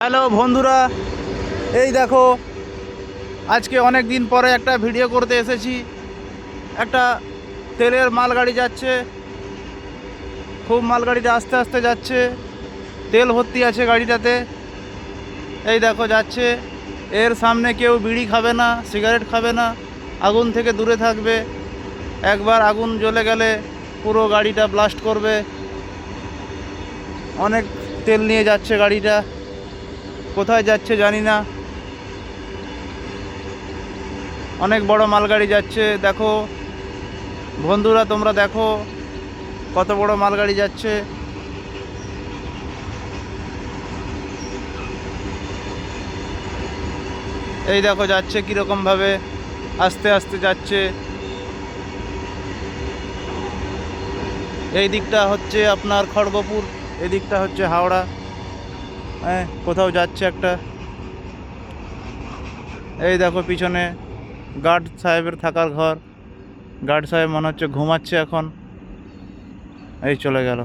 Hello বন্ধুরা, এই দেখো আজকে অনেক দিন পরে একটা ভিডিও করতে এসেছি। একটা তেলের মালগাড়ি যাচ্ছে, খুব মালগাড়িটা আস্তে আস্তে যাচ্ছে, তেল ভর্তি আছে গাড়িটাতে। এই দেখো যাচ্ছে। এর সামনে কেউ বিড়ি খাবে না, সিগারেট খাবে না, আগুন থেকে দূরে থাকবে। একবার আগুন জ্বলে গেলে পুরো গাড়িটা ব্লাস্ট করবে। অনেক তেল নিয়ে যাচ্ছে গাড়িটা, কোথায় যাচ্ছে জানি না। অনেক বড় মালগাড়ি যাচ্ছে, দেখো বন্ধুরা, তোমরা দেখো কত বড় মালগাড়ি যাচ্ছে। এই দেখো যাচ্ছে কীরকম ভাবে, আস্তে আস্তে যাচ্ছে। এই দিকটা হচ্ছে আপনার খড়গপুর, এই দিকটা হচ্ছে হাওড়া। হ্যাঁ, কোথাও যাচ্ছে একটা। এই দেখো পিছনে গার্ড সাহেবের থাকার ঘর। গার্ড সাহেব মনে হচ্ছে ঘুমাচ্ছে এখন। এই চলে গেল।